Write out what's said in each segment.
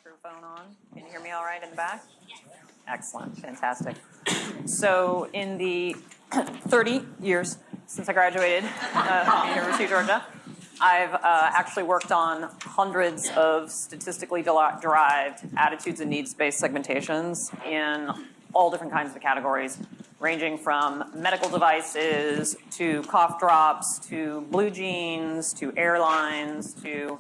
microphone on? Can you hear me all right in the back? Excellent, fantastic. So in the 30 years since I graduated from the University of Georgia, I've actually worked on hundreds of statistically derived attitudes and needs-based segmentations in all different kinds of categories, ranging from medical devices to cough drops to blue jeans to airlines to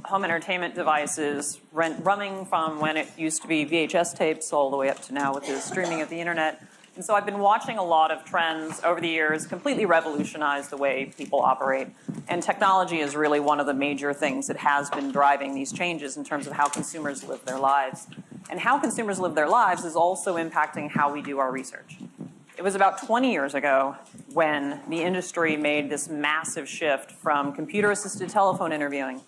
home entertainment devices, running from when it used to be VHS tapes all the way up to now with the streaming of the internet. And so I've been watching a lot of trends over the years completely revolutionize the way people operate. And technology is really one of the major things that has been driving these changes in terms of how consumers live their lives. And how consumers live their lives is also impacting how we do our research. It was about 20 years ago when the industry made this massive shift from computer-assisted telephone interviewing.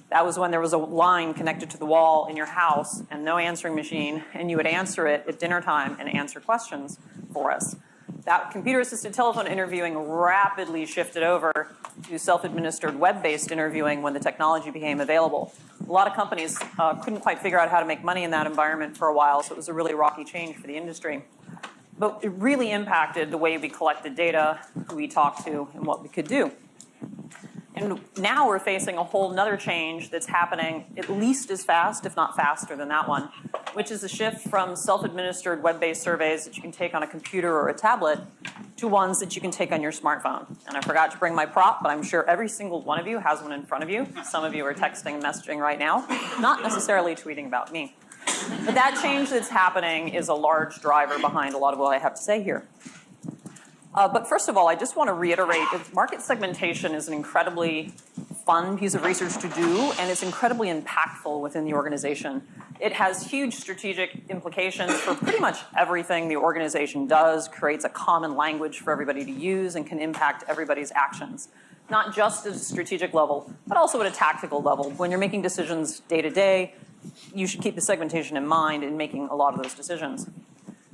That was when there was a line connected to the wall in your house and no answering machine, and you would answer it at dinner time and answer questions for us. That computer-assisted telephone interviewing rapidly shifted over to self-administered web-based interviewing when the technology became available. A lot of companies couldn't quite figure out how to make money in that environment for a while, so it was a really rocky change for the industry. But it really impacted the way we collected data, who we talked to, and what we could do. And now we're facing a whole nother change that's happening at least as fast, if not faster than that one, which is a shift from self-administered web-based surveys that you can take on a computer or a tablet to ones that you can take on your smartphone. And I forgot to bring my prop, but I'm sure every single one of you has one in front of you. Some of you are texting and messaging right now, not necessarily tweeting about me. But that change that's happening is a large driver behind a lot of what I have to say here. But first of all, I just want to reiterate that market segmentation is an incredibly fun piece of research to do, and it's incredibly impactful within the organization. It has huge strategic implications for pretty much everything the organization does, creates a common language for everybody to use, and can impact everybody's actions. Not just at a strategic level, but also at a tactical level. When you're making decisions day to day, you should keep the segmentation in mind in making a lot of those decisions.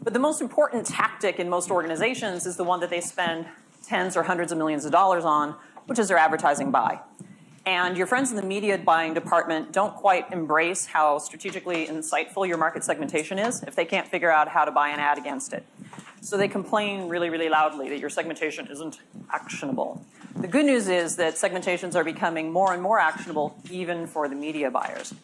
But the most important tactic in most organizations is the one that they spend tens or hundreds of millions of dollars on, which is their advertising buy. And your friends in the media buying department don't quite embrace how strategically insightful your market segmentation is if they can't figure out how to buy an ad against it. So they complain really, really loudly that your segmentation isn't actionable. The good news is that segmentations are becoming more and more actionable even for the media buyers.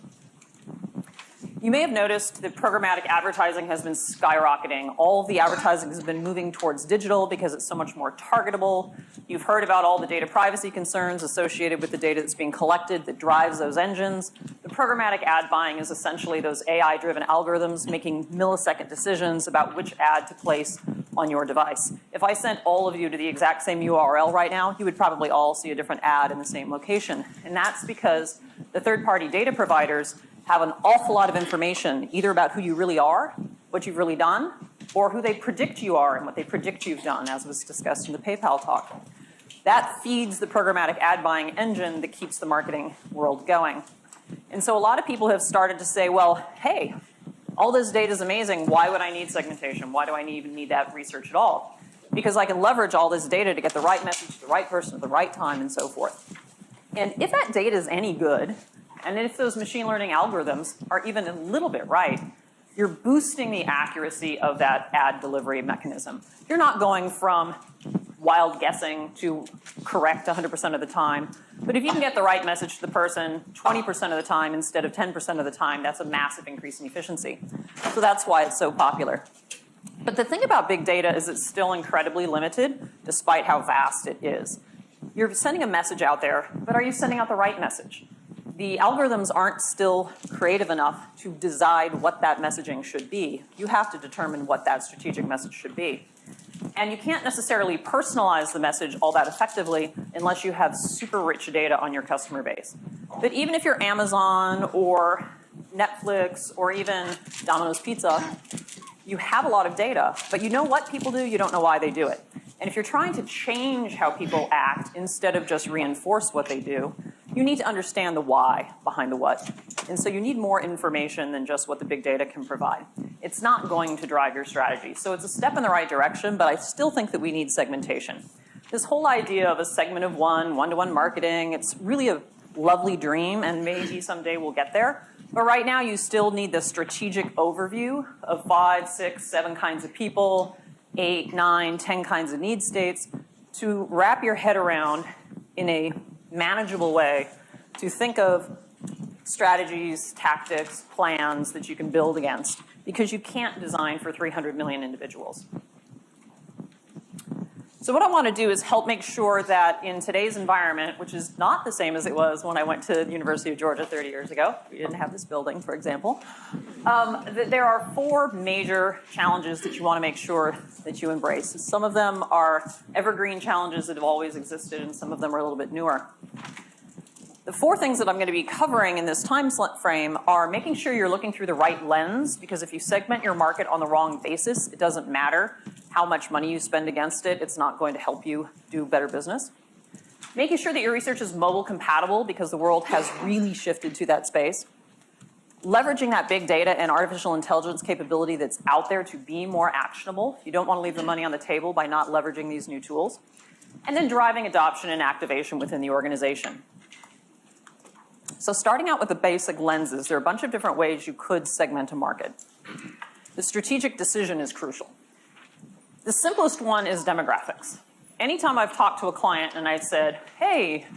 You may have noticed that programmatic advertising has been skyrocketing. All of the advertising has been moving towards digital because it's so much more targetable. You've heard about all the data privacy concerns associated with the data that's being collected that drives those engines. The programmatic ad buying is essentially those AI-driven algorithms making millisecond decisions about which ad to place on your device. If I sent all of you to the exact same URL right now, you would probably all see a different ad in the same location. And that's because the third-party data providers have an awful lot of information, either about who you really are, what you've really done, or who they predict you are and what they predict you've done, as was discussed in the PayPal talk. That feeds the programmatic ad buying engine that keeps the marketing world going. And so a lot of people have started to say, well, hey, all this data is amazing. Why would I need segmentation? Why do I even need that research at all? Because I can leverage all this data to get the right message to the right person at the right time and so forth. And if that data is any good, and if those machine learning algorithms are even a little bit right, you're boosting the accuracy of that ad delivery mechanism. You're not going from wild guessing to correct 100% of the time. But if you can get the right message to the person 20% of the time instead of 10% of the time, that's a massive increase in efficiency. So that's why it's so popular. But the thing about big data is it's still incredibly limited, despite how vast it is. You're sending a message out there, but are you sending out the right message? The algorithms aren't still creative enough to decide what that messaging should be. You have to determine what that strategic message should be. And you can't necessarily personalize the message all that effectively unless you have super rich data on your customer base. But even if you're Amazon or Netflix or even Domino's Pizza, you have a lot of data, but you know what people do, you don't know why they do it. And if you're trying to change how people act instead of just reinforce what they do, you need to understand the why behind the what. And so you need more information than just what the big data can provide. It's not going to drive your strategy. So it's a step in the right direction, but I still think that we need segmentation. This whole idea of a segment of one-to-one marketing, it's really a lovely dream, and maybe someday we'll get there. But right now, you still need the strategic overview of 5, 6, 7 kinds of people, 8, 9, 10 kinds of need states to wrap your head around in a manageable way to think of strategies, tactics, plans that you can build against, because you can't design for 300 million individuals. So what I want to do is help make sure that in today's environment, which is not the same as it was when I went to the University of Georgia 30 years ago, we didn't have this building, for example, that there are 4 major challenges that you want to make sure that you embrace. Some of them are evergreen challenges that have always existed, and some of them are a little bit newer. The 4 things that I'm going to be covering in this time frame are making sure you're looking through the right lens, because if you segment your market on the wrong basis, it doesn't matter how much money you spend against it. It's not going to help you do better business. Making sure that your research is mobile compatible, because the world has really shifted to that space. Leveraging that big data and artificial intelligence capability that's out there to be more actionable. You don't want to leave the money on the table by not leveraging these new tools. And then driving adoption and activation within the organization. So starting out with the basic lenses, there are a bunch of different ways you could segment a market. The strategic decision is crucial. The simplest one is demographics. Anytime I've talked to a client and I've said, hey,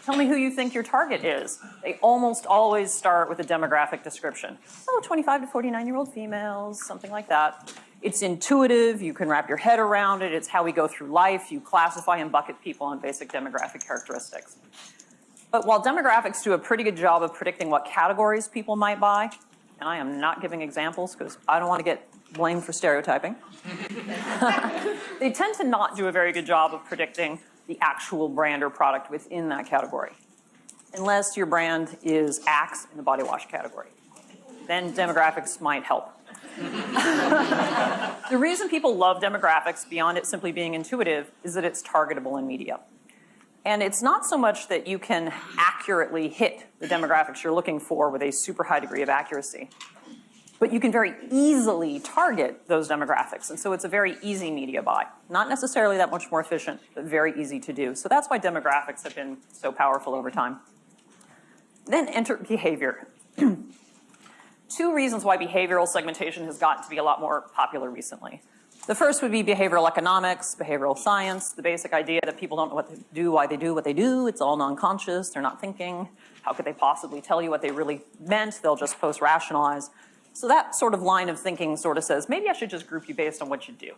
tell me who you think your target is, they almost always start with a demographic description. Oh, 25 to 49-year-old females, something like that. It's intuitive, you can wrap your head around it, it's how we go through life, you classify and bucket people on basic demographic characteristics. But while demographics do a pretty good job of predicting what categories people might buy, and I am not giving examples because I don't want to get blamed for stereotyping, they tend to not do a very good job of predicting the actual brand or product within that category, unless your brand is Axe in the body wash category. Then demographics might help. The reason people love demographics, beyond it simply being intuitive, is that it's targetable in media. And it's not so much that you can accurately hit the demographics you're looking for with a super high degree of accuracy, but you can very easily target those demographics. And so it's a very easy media buy. Not necessarily that much more efficient, but very easy to do. So that's why demographics have been so powerful over time. Then enter behavior. 2 reasons why behavioral segmentation has gotten to be a lot more popular recently. The first would be behavioral economics, behavioral science, the basic idea that people don't know what to do, why they do what they do. It's all non-conscious. They're not thinking. How could they possibly tell you what they really meant? They'll just post-rationalize. So that sort of line of thinking sort of says, maybe I should just group you based on what you do.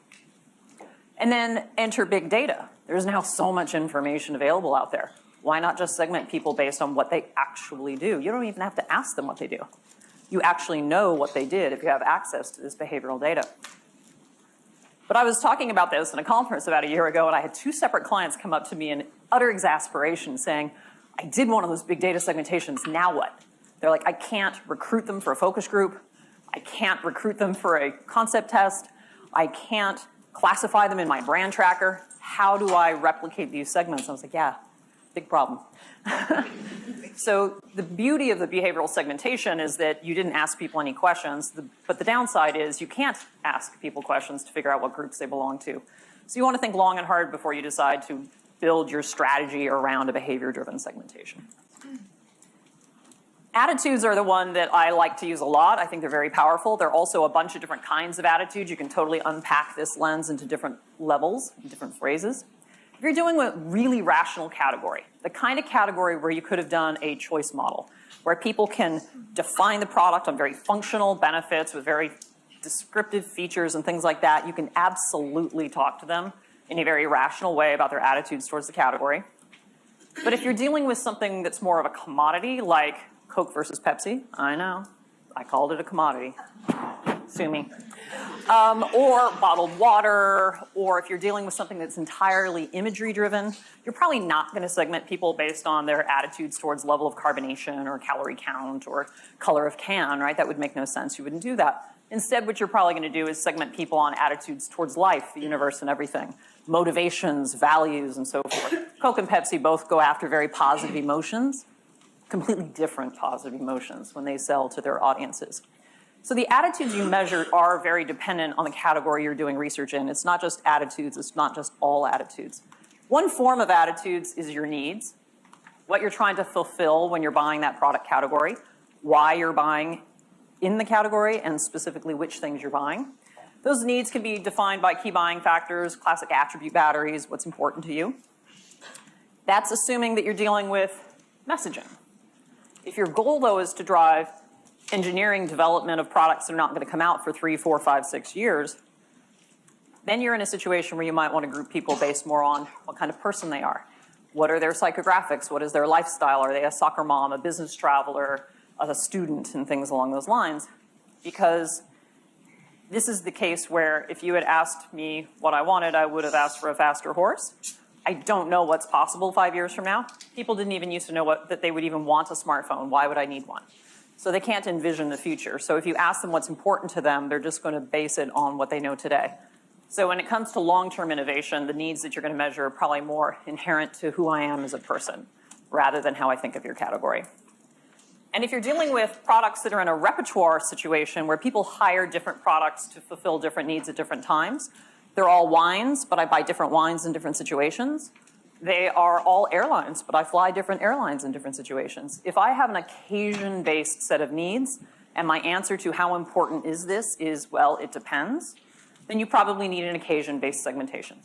And then enter big data. There's now so much information available out there. Why not just segment people based on what they actually do? You don't even have to ask them what they do. You actually know what they did if you have access to this behavioral data. But I was talking about this in a conference about a year ago, and I had 2 separate clients come up to me in utter exasperation saying, I did one of those big data segmentations, now what? They're like, I can't recruit them for a focus group. I can't recruit them for a concept test. I can't classify them in my brand tracker. How do I replicate these segments? I was like, yeah, big problem. So the beauty of the behavioral segmentation is that you didn't ask people any questions, but the downside is you can't ask people questions to figure out what groups they belong to. So you want to think long and hard before you decide to build your strategy around a behavior-driven segmentation. Attitudes are the one that I like to use a lot. I think they're very powerful. There are also a bunch of different kinds of attitudes. You can totally unpack this lens into different levels, different phrases. If you're doing a really rational category, the kind of category where you could have done a choice model, where people can define the product on very functional benefits with very descriptive features and things like that, you can absolutely talk to them in a very rational way about their attitudes towards the category. But if you're dealing with something that's more of a commodity, like Coke versus Pepsi, I know, I called it a commodity, sue me. Or bottled water, or if you're dealing with something that's entirely imagery driven, you're probably not going to segment people based on their attitudes towards level of carbonation or calorie count or color of can, right? That would make no sense. You wouldn't do that. Instead, what you're probably going to do is segment people on attitudes towards life, the universe, and everything. Motivations, values, and so forth. Coke and Pepsi both go after very positive emotions, completely different positive emotions when they sell to their audiences. So the attitudes you measure are very dependent on the category you're doing research in. It's not just attitudes, it's not just all attitudes. One form of attitudes is your needs, what you're trying to fulfill when you're buying that product category. why you're buying in the category and specifically which things you're buying. Those needs can be defined by key buying factors, classic attribute batteries, what's important to you. That's assuming that you're dealing with messaging. If your goal, though, is to drive engineering development of products that are not going to come out for 3, 4, 5, 6 years, then you're in a situation where you might want to group people based more on what kind of person they are. What are their psychographics? What is their lifestyle? Are they a soccer mom, a business traveler, a student, and things along those lines? Because this is the case where if you had asked me what I wanted, I would have asked for a faster horse. I don't know what's possible 5 years from now. People didn't even used to know that they would even want a smartphone. Why would I need one? So they can't envision the future. So if you ask them what's important to them, they're just going to base it on what they know today. So when it comes to long-term innovation, the needs that you're going to measure are probably more inherent to who I am as a person, rather than how I think of your category. And if you're dealing with products that are in a repertoire situation where people hire different products to fulfill different needs at different times, they're all wines, but I buy different wines in different situations. They are all airlines, but I fly different airlines in different situations. If I have an occasion-based set of needs, and my answer to how important is this is, well, it depends, then you probably need an occasion-based segmentation.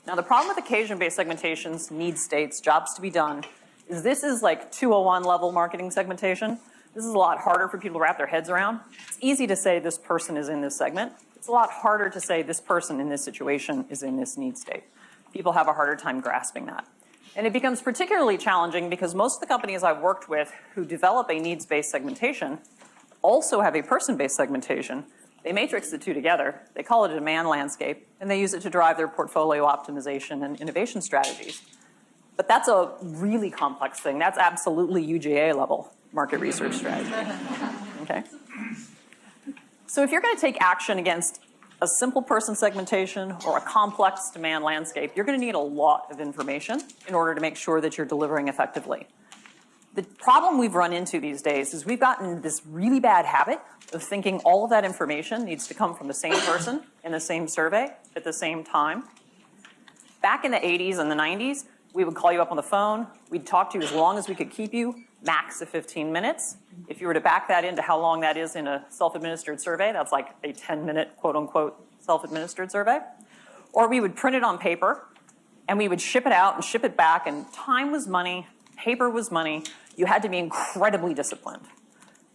Now, the problem with occasion-based segmentations, need states, jobs to be done, is this is like 201 level marketing segmentation. This is a lot harder for people to wrap their heads around. It's easy to say this person is in this segment. It's a lot harder to say this person in this situation is in this need state. People have a harder time grasping that. And it becomes particularly challenging because most of the companies I've worked with who develop a needs-based segmentation also have a person-based segmentation. They matrix the two together. They call it a demand landscape, and they use it to drive their portfolio optimization and innovation strategies. But that's a really complex thing. That's absolutely UGA level market research strategy. Okay? So if you're going to take action against a simple person segmentation or a complex demand landscape, you're going to need a lot of information in order to make sure that you're delivering effectively. The problem we've run into these days is we've gotten this really bad habit of thinking all of that information needs to come from the same person in the same survey at the same time. Back in the 80s and the 90s, we would call you up on the phone. We'd talk to you as long as we could keep you, max of 15 minutes. If you were to back that into how long that is in a self-administered survey, that's like a 10-minute, quote-unquote, self-administered survey. Or we would print it on paper, and we would ship it out and ship it back, and time was money, paper was money. You had to be incredibly disciplined.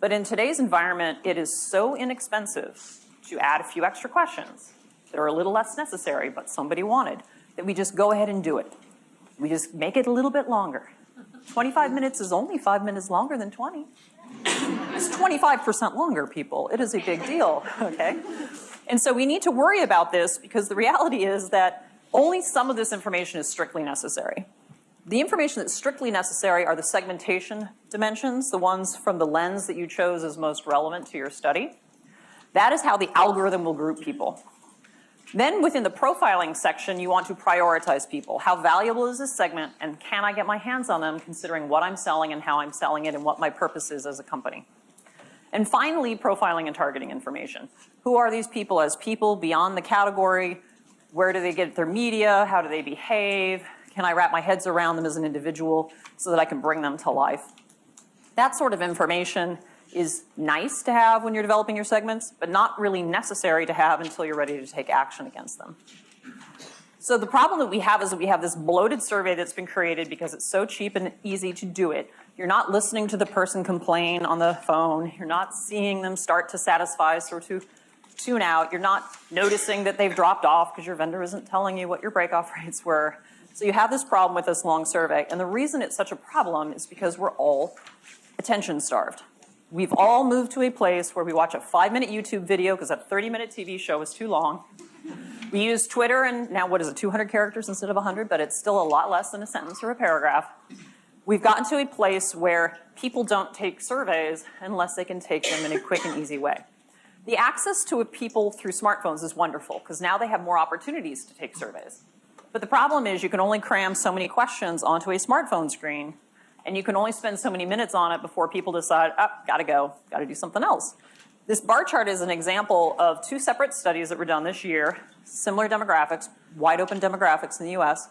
But in today's environment, it is so inexpensive to add a few extra questions that are a little less necessary, but somebody wanted, that we just go ahead and do it. We just make it a little bit longer. 25 minutes is only 5 minutes longer than 20. It's 25% longer, people. It is a big deal, okay? And so we need to worry about this because the reality is that only some of this information is strictly necessary. The information that's strictly necessary are the segmentation dimensions, the ones from the lens that you chose as most relevant to your study. That is how the algorithm will group people. Then within the profiling section, you want to prioritize people. How valuable is this segment, and can I get my hands on them considering what I'm selling and how I'm selling it and what my purpose is as a company? And finally, profiling and targeting information. Who are these people as people beyond the category? Where do they get their media? How do they behave? Can I wrap my heads around them as an individual so that I can bring them to life? That sort of information is nice to have when you're developing your segments, but not really necessary to have until you're ready to take action against them. So the problem that we have is that we have this bloated survey that's been created because it's so cheap and easy to do it. You're not listening to the person complain on the phone. You're not seeing them start to satisfy, sort to tune out. You're not noticing that they've dropped off because your vendor isn't telling you what your break-off rates were. So you have this problem with this long survey. And the reason it's such a problem is because we're all attention-starved. We've all moved to a place where we watch a 5-minute YouTube video because a 30-minute TV show is too long. We use Twitter, and now what is it, 200 characters instead of 100, but it's still a lot less than a sentence or a paragraph. We've gotten to a place where people don't take surveys unless they can take them in a quick and easy way. The access to people through smartphones is wonderful because now they have more opportunities to take surveys. But the problem is you can only cram so many questions onto a smartphone screen, and you can only spend so many minutes on it before people decide, oh, gotta go, gotta do something else. This bar chart is an example of 2 separate studies that were done this year, similar demographics, wide open demographics in the US.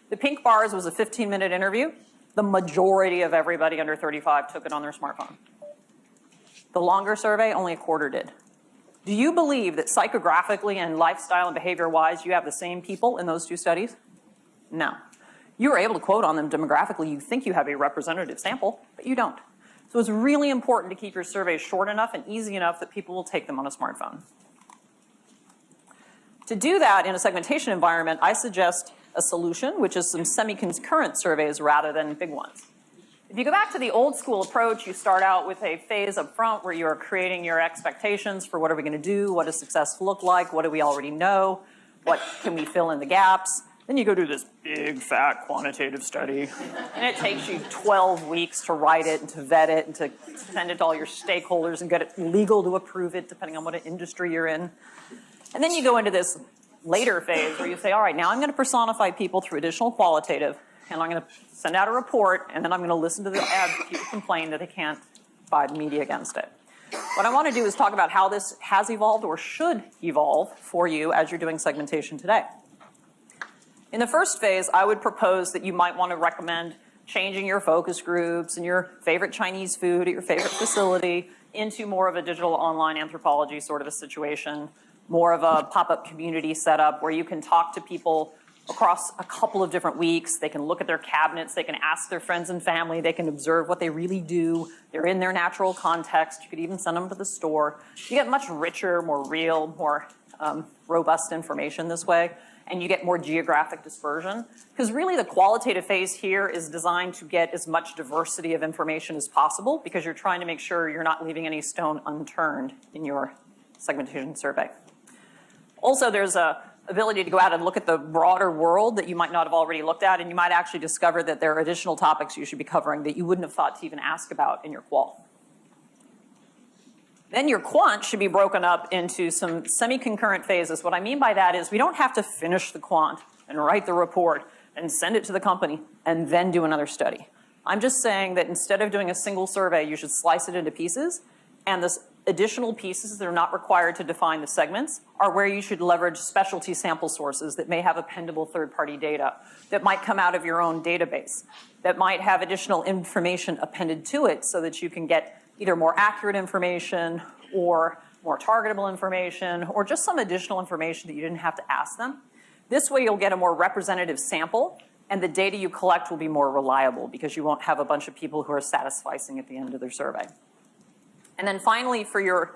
The pink bars was a 15-minute interview. The majority of everybody under 35 took it on their smartphone. The longer survey, only a quarter did. Do you believe that psychographically and lifestyle and behavior-wise you have the same people in those two studies? No. You were able to quote on them demographically. You think you have a representative sample, but you don't. So it's really important to keep your surveys short enough and easy enough that people will take them on a smartphone. To do that in a segmentation environment, I suggest a solution, which is some semi-concurrent surveys rather than big ones. If you go back to the old school approach, you start out with a phase up front where you're creating your expectations for what are we going to do, what does success look like, what do we already know, what can we fill in the gaps. Then you go do this big, fat, quantitative study, and it takes you 12 weeks to write it and to vet it and to send it to all your stakeholders and get it legal to approve it, depending on what industry you're in. And then you go into this later phase where you say, all right, now I'm going to personify people through additional qualitative, and I'm going to send out a report, and then I'm going to listen to the ad people complain that they can't buy media against it. What I want to do is talk about how this has evolved or should evolve for you as you're doing segmentation today. In the first phase, I would propose that you might want to recommend changing your focus groups and your favorite Chinese food at your favorite facility into more of a digital online anthropology sort of a situation, more of a pop-up community setup where you can talk to people across a couple of different weeks. They can look at their cabinets, they can ask their friends and family, they can observe what they really do. They're in their natural context. You could even send them to the store. You get much richer, more real, more robust information this way, and you get more geographic dispersion. Because really the qualitative phase here is designed to get as much diversity of information as possible because you're trying to make sure you're not leaving any stone unturned in your segmentation survey. Also, there's a ability to go out and look at the broader world that you might not have already looked at, and you might actually discover that there are additional topics you should be covering that you wouldn't have thought to even ask about in your qual. Then your quant should be broken up into some semi-concurrent phases. What I mean by that is we don't have to finish the quant and write the report and send it to the company and then do another study. I'm just saying that instead of doing a single survey, you should slice it into pieces, and this additional pieces that are not required to define the segments are where you should leverage specialty sample sources that may have appendable third-party data, that might come out of your own database, that might have additional information appended to it so that you can get either more accurate information or more targetable information or just some additional information that you didn't have to ask them. This way you'll get a more representative sample and the data you collect will be more reliable because you won't have a bunch of people who are satisficing at the end of their survey. And then finally, for your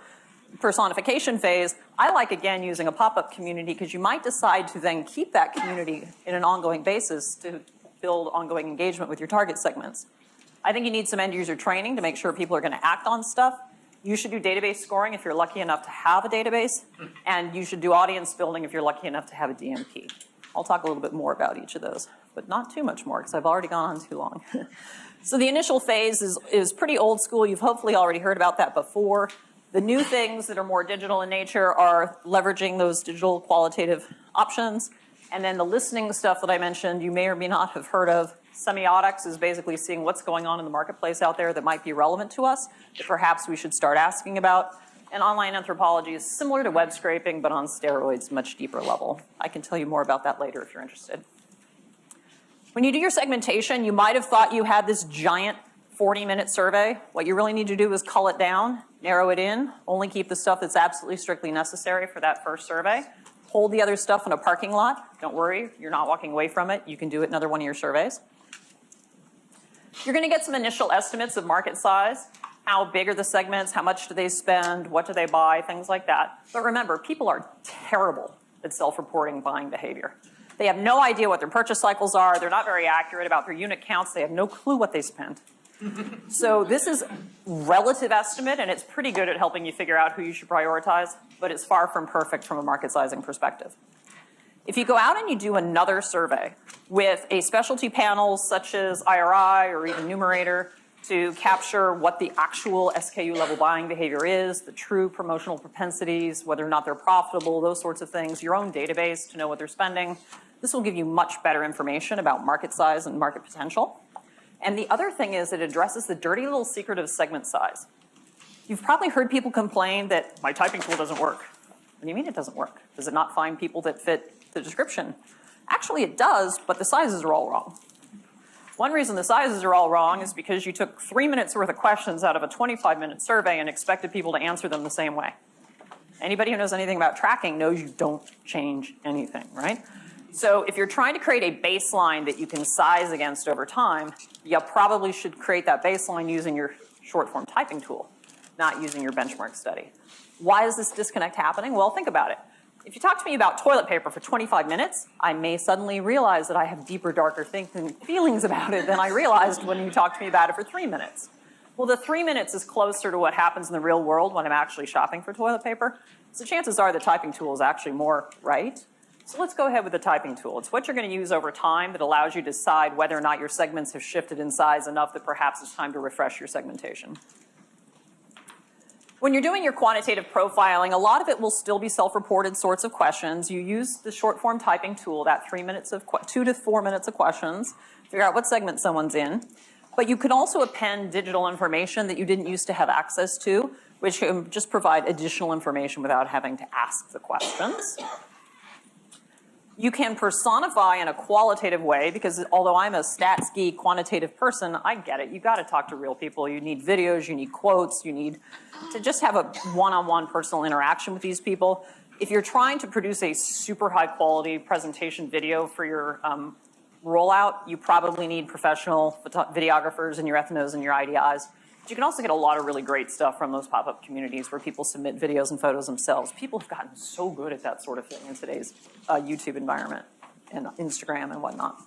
personification phase, I like, again, using a pop-up community because you might decide to then keep that community in an ongoing basis to build ongoing engagement with your target segments. I think you need some end-user training to make sure people are going to act on stuff. You should do database scoring if you're lucky enough to have a database, and you should do audience building if you're lucky enough to have a DMP. I'll talk a little bit more about each of those, but not too much more because I've already gone on too long. So the initial phase is pretty old school. You've hopefully already heard about that before. The new things that are more digital in nature are leveraging those digital qualitative options. And then the listening stuff that I mentioned, you may or may not have heard of. Semiotics is basically seeing what's going on in the marketplace out there that might be relevant to us, that perhaps we should start asking about. And online anthropology is similar to web scraping, but on steroids, much deeper level. I can tell you more about that later if you're interested. When you do your segmentation, you might have thought you had this giant 40-minute survey. What you really need to do is cull it down, narrow it in, only keep the stuff that's absolutely strictly necessary for that first survey. Hold the other stuff in a parking lot. Don't worry, you're not walking away from it. You can do it in another one of your surveys. You're going to get some initial estimates of market size. How big are the segments? How much do they spend? What do they buy? Things like that. But remember, people are terrible at self-reporting buying behavior. They have no idea what their purchase cycles are. They're not very accurate about their unit counts. They have no clue what they spent. So this is relative estimate, and it's pretty good at helping you figure out who you should prioritize, but it's far from perfect from a market sizing perspective. If you go out and you do another survey with a specialty panel such as IRI or even Numerator to capture what the actual SKU level buying behavior is, the true promotional propensities, whether or not they're profitable, those sorts of things, your own database to know what they're spending, this will give you much better information about market size and market potential. And the other thing is it addresses the dirty little secret of segment size. You've probably heard people complain that my typing tool doesn't work. What do you mean it doesn't work? Does it not find people that fit the description? Actually, it does, but the sizes are all wrong. One reason the sizes are all wrong is because you took 3 minutes worth of questions out of a 25-minute survey and expected people to answer them the same way. Anybody who knows anything about tracking knows you don't change anything, right? So if you're trying to create a baseline that you can size against over time, you probably should create that baseline using your short-form typing tool, not using your benchmark study. Why is this disconnect happening? Well, think about it. If you talk to me about toilet paper for 25 minutes, I may suddenly realize that I have deeper, darker feelings about it than I realized when you talked to me about it for 3 minutes. Well, the 3 minutes is closer to what happens in the real world when I'm actually shopping for toilet paper. So chances are the typing tool is actually more right. So let's go ahead with the typing tool. It's what you're going to use over time that allows you to decide whether or not your segments have shifted in size enough that perhaps it's time to refresh your segmentation. When you're doing your quantitative profiling, a lot of it will still be self-reported sorts of questions. You use the short-form typing tool, that 2 to 4 minutes of questions, figure out what segment someone's in. But you can also append digital information that you didn't used to have access to, which can just provide additional information without having to ask the questions. You can personify in a qualitative way, because although I'm a stats geek, quantitative person, I get it. You've got to talk to real people. You need videos, you need quotes, you need to just have a one-on-one personal interaction with these people. If you're trying to produce a super high-quality presentation video for your rollout, you probably need professional videographers and your ethnos and your IDIs. But you can also get a lot of really great stuff from those pop-up communities where people submit videos and photos themselves. People have gotten so good at that sort of thing in today's YouTube environment and Instagram and whatnot.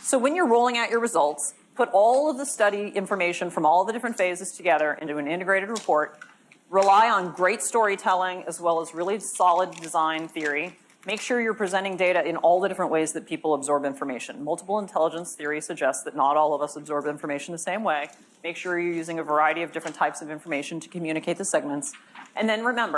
So when you're rolling out your results, put all of the study information from all the different phases together into an integrated report. Rely on great storytelling as well as really solid design theory. Make sure you're presenting data in all the different ways that people absorb information. Multiple intelligence theory suggests that not all of us absorb information the same way. Make sure you're using a variety of different types of information to communicate the segments. And then remember,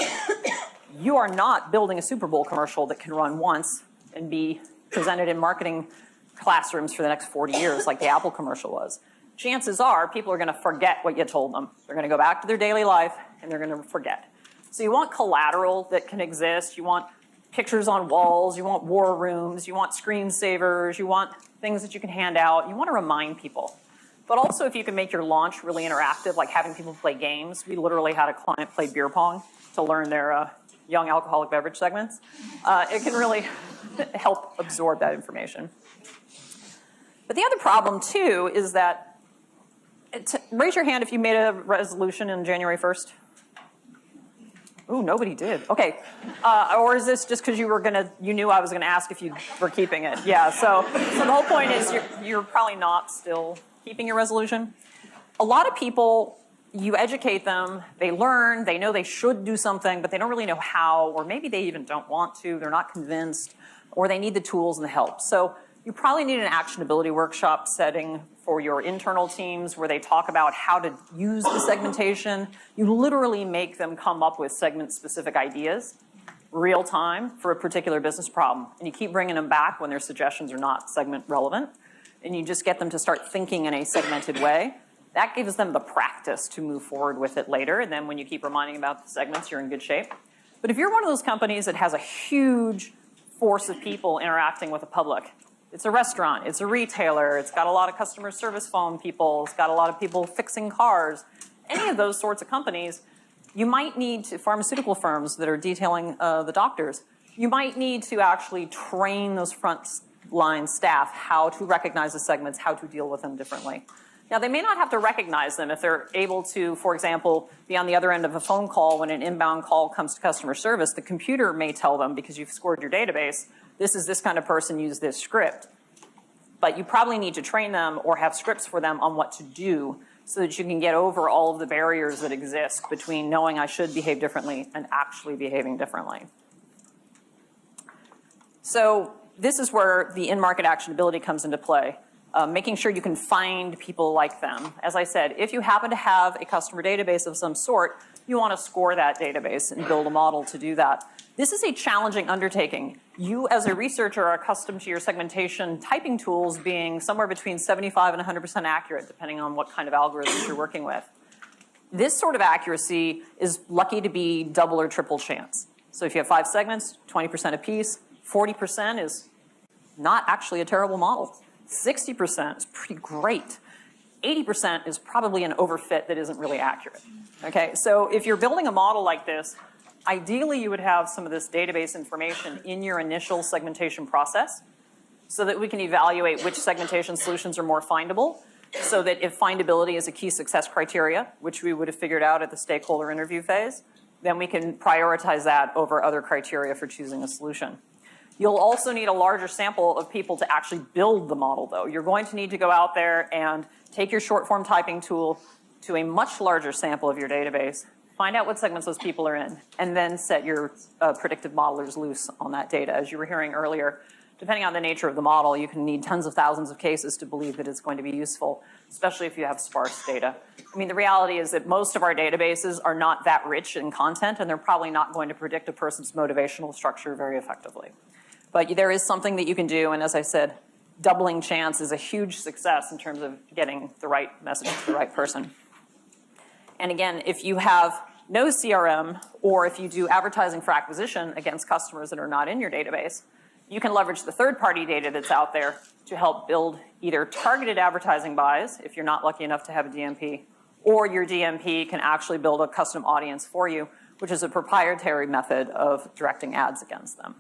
you are not building a Super Bowl commercial that can run once and be presented in marketing classrooms for the next 40 years like the Apple commercial was. Chances are people are going to forget what you told them. They're going to go back to their daily life and they're going to forget. So you want collateral that can exist. You want pictures on walls, you want war rooms, you want screensavers, you want things that you can hand out, you want to remind people. But also if you can make your launch really interactive, like having people play games. We literally had a client play beer pong to learn their young alcoholic beverage segments. It can really help absorb that information. But the other problem too is that, raise your hand if you made a resolution in January 1st. Ooh, nobody did. Okay. Or is this just because you knew I was gonna ask if you were keeping it? Yeah, so the whole point is you're probably not still keeping your resolution. A lot of people, you educate them, they learn, they know they should do something, but they don't really know how, or maybe they even don't want to, they're not convinced, or they need the tools and the help. So you probably need an actionability workshop setting for your internal teams where they talk about how to use the segmentation. You literally make them come up with segment-specific ideas, real time, for a particular business problem. And you keep bringing them back when their suggestions are not segment relevant. And you just get them to start thinking in a segmented way. That gives them the practice to move forward with it later. And then when you keep reminding about the segments, you're in good shape. But if you're one of those companies that has a huge force of people interacting with the public, it's a restaurant, it's a retailer, it's got a lot of customer service phone people, it's got a lot of people fixing cars, any of those sorts of companies, you might need to, pharmaceutical firms that are detailing the doctors, you might need to actually train those front-line staff how to recognize the segments, how to deal with them differently. Now, they may not have to recognize them if they're able to, for example, be on the other end of a phone call when an inbound call comes to customer service. The computer may tell them, because you've scored your database, this is this kind of person, use this script. But you probably need to train them or have scripts for them on what to do so that you can get over all of the barriers that exist between knowing I should behave differently and actually behaving differently. So this is where the in-market actionability comes into play. Making sure you can find people like them. As I said, if you happen to have a customer database of some sort, you want to score that database and build a model to do that. This is a challenging undertaking. You, as a researcher, are accustomed to your segmentation typing tools being somewhere between 75 and 100% accurate, depending on what kind of algorithms you're working with. This sort of accuracy is lucky to be double or triple chance. So if you have 5 segments, 20% apiece, 40% is not actually a terrible model. 60% is pretty great. 80% is probably an overfit that isn't really accurate. Okay, so if you're building a model like this, ideally you would have some of this database information in your initial segmentation process so that we can evaluate which segmentation solutions are more findable, so that if findability is a key success criteria, which we would have figured out at the stakeholder interview phase, then we can prioritize that over other criteria for choosing a solution. You'll also need a larger sample of people to actually build the model, though. You're going to need to go out there and take your short form typing tool to a much larger sample of your database, find out what segments those people are in, and then set your predictive modelers loose on that data. As you were hearing earlier, depending on the nature of the model, you can need tons of thousands of cases to believe that it's going to be useful, especially if you have sparse data. I mean, the reality is that most of our databases are not that rich in content, and they're probably not going to predict a person's motivational structure very effectively. But there is something that you can do, and as I said, doubling chance is a huge success in terms of getting the right message to the right person. And again, if you have no CRM, or if you do advertising for acquisition against customers that are not in your database, you can leverage the third-party data that's out there to help build either targeted advertising buys, if you're not lucky enough to have a DMP, or your DMP can actually build a custom audience for you, which is a proprietary method of directing ads against them.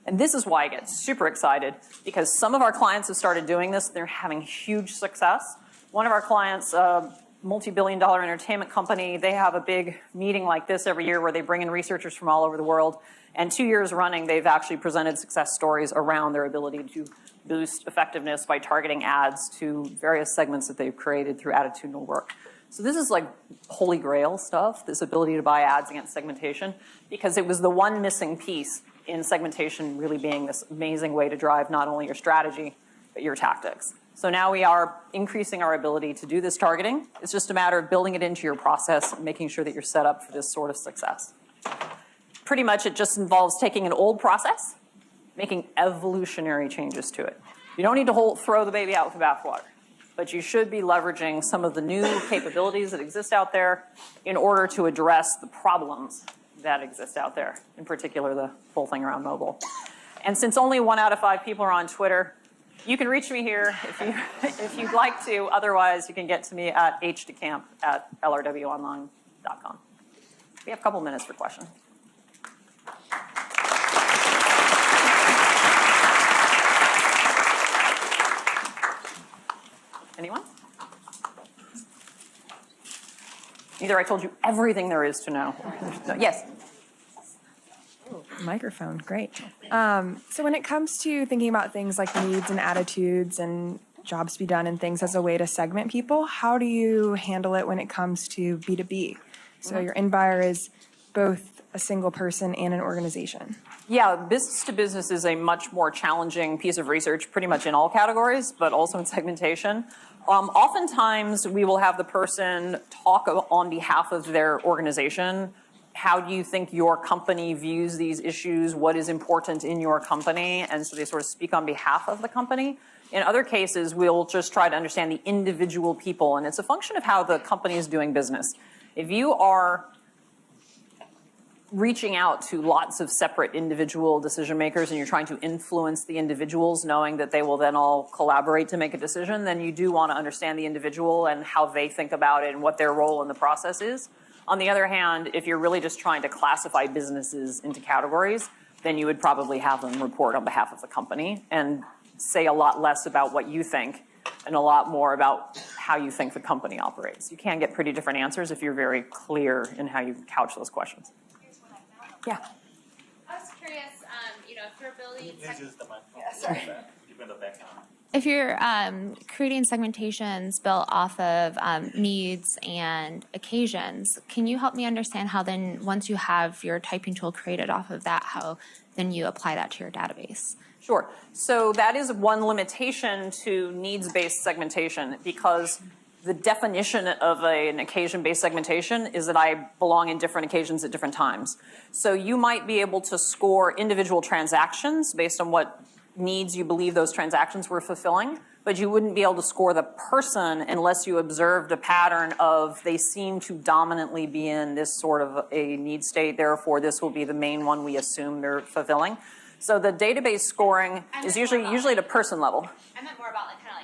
And this is why I get super excited, because some of our clients have started doing this. They're having huge success. One of our clients, a multi-billion-dollar entertainment company, they have a big meeting like this every year where they bring in researchers from all over the world. And 2 years running, they've actually presented success stories around their ability to boost effectiveness by targeting ads to various segments that they've created through attitudinal work. So this is like holy grail stuff, this ability to buy ads against segmentation, because it was the one missing piece in segmentation really being this amazing way to drive not only your strategy, but your tactics. So now we are increasing our ability to do this targeting. It's just a matter of building it into your process and making sure that you're set up for this sort of success. Pretty much it just involves taking an old process, making evolutionary changes to it. You don't need to throw the baby out with the bathwater, but you should be leveraging some of the new capabilities that exist out there in order to address the problems that exist out there, in particular the whole thing around mobile. And since only 1 out of 5 people are on Twitter, you can reach me here if you'd like to. Otherwise, you can get to me at hdecamp@lrwonline.com. We have a couple minutes for questions. Anyone? Either I told you everything there is to know. Yes. Microphone, great. So when it comes to thinking about things like needs and attitudes and jobs to be done and things as a way to segment people, how do you handle it when it comes to B2B? So your end buyer is both a single person and an organization. Yeah, business to business is a much more challenging piece of research pretty much in all categories, but also in segmentation. Oftentimes we will have the person talk on behalf of their organization. How do you think your company views these issues? What is important in your company? And so they sort of speak on behalf of the company. In other cases, we'll just try to understand the individual people, and it's a function of how the company is doing business. If you are reaching out to lots of separate individual decision makers and you're trying to influence the individuals knowing that they will then all collaborate to make a decision, then you do want to understand the individual and how they think about it and what their role in the process is. On the other hand, if you're really just trying to classify businesses into categories, then you would probably have them report on behalf of the company and say a lot less about what you think and a lot more about how you think the company operates. You can get pretty different answers if you're very clear in how you couch those questions. Yeah. I was curious, if your ability to... If you're creating segmentations built off of needs and occasions, can you help me understand how then, once you have your typing tool created off of that, how then you apply that to your database? Sure. So that is one limitation to needs-based segmentation, because the definition of an occasion-based segmentation is that I belong in different occasions at different times. So you might be able to score individual transactions based on what needs you believe those transactions were fulfilling, but you wouldn't be able to score the person unless you observed a pattern of they seem to dominantly be in this sort of a need state, therefore this will be the main one we assume they're fulfilling. So the database scoring is usually at a person level. I meant more about kind of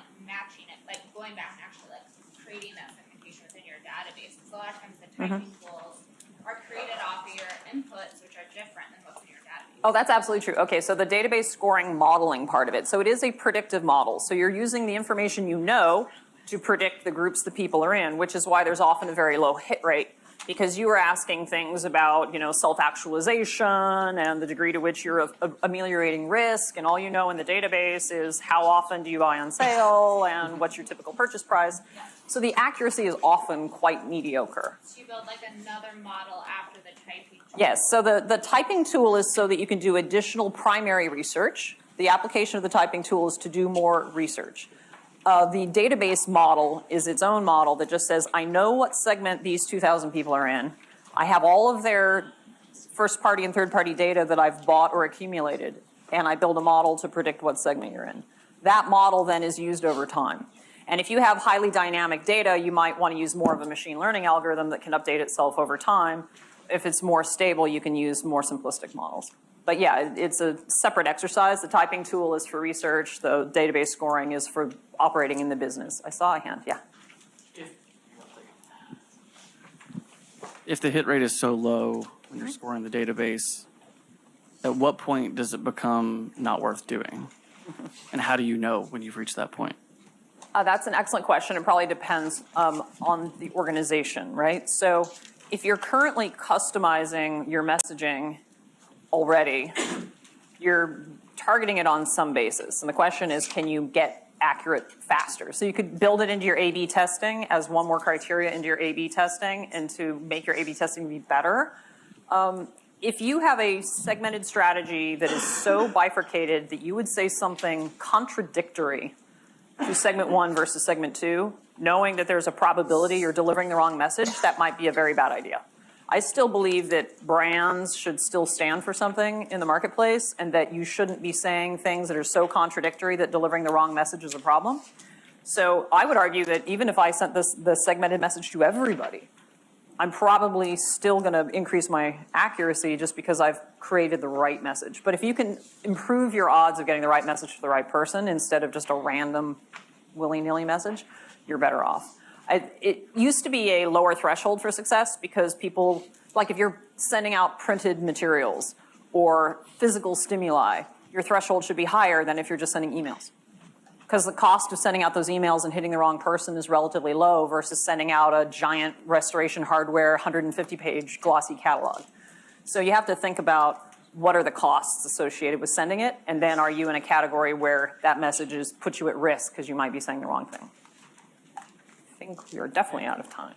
going back and actually like creating that segmentation within your database. Because a lot of times the typing tools are created off of your inputs, which are different than what's in your database. Oh, that's absolutely true. Okay, so the database scoring modeling part of it. So it is a predictive model. So you're using the information you know to predict the groups the people are in, which is why there's often a very low hit rate, because you are asking things about, self-actualization and the degree to which you're ameliorating risk, and all you know in the database is how often do you buy on sale and what's your typical purchase price. So the accuracy is often quite mediocre. So you build like another model after the typing tool. Yes, so the typing tool is so that you can do additional primary research. The application of the typing tool is to do more research. The database model is its own model that just says, I know what segment these 2,000 people are in. I have all of their first-party and third-party data that I've bought or accumulated, and I build a model to predict what segment you're in. That model then is used over time. And if you have highly dynamic data, you might want to use more of a machine learning algorithm that can update itself over time. If it's more stable, you can use more simplistic models. But yeah, it's a separate exercise. The typing tool is for research. The database scoring is for operating in the business. I saw a hand, yeah. If the hit rate is so low when you're scoring the database, at what point does it become not worth doing? And how do you know when you've reached that point? That's an excellent question. It probably depends on the organization, right? So if you're currently customizing your messaging already, you're targeting it on some basis. And the question is, can you get accurate faster? So you could build it into your A/B testing as one more criteria into your A/B testing and to make your A/B testing be better. If you have a segmented strategy that is so bifurcated that you would say something contradictory to segment 1 versus segment 2, knowing that there's a probability you're delivering the wrong message, that might be a very bad idea. I still believe that brands should still stand for something in the marketplace and that you shouldn't be saying things that are so contradictory that delivering the wrong message is a problem. So I would argue that even if I sent the segmented message to everybody, I'm probably still going to increase my accuracy just because I've created the right message. But if you can improve your odds of getting the right message to the right person instead of just a random willy-nilly message, you're better off. It used to be a lower threshold for success because people, like if you're sending out printed materials or physical stimuli, your threshold should be higher than if you're just sending emails. Because the cost of sending out those emails and hitting the wrong person is relatively low versus sending out a giant restoration hardware 150-page glossy catalog. So you have to think about what are the costs associated with sending it, and then are you in a category where that message puts you at risk because you might be saying the wrong thing. I think we are definitely out of time.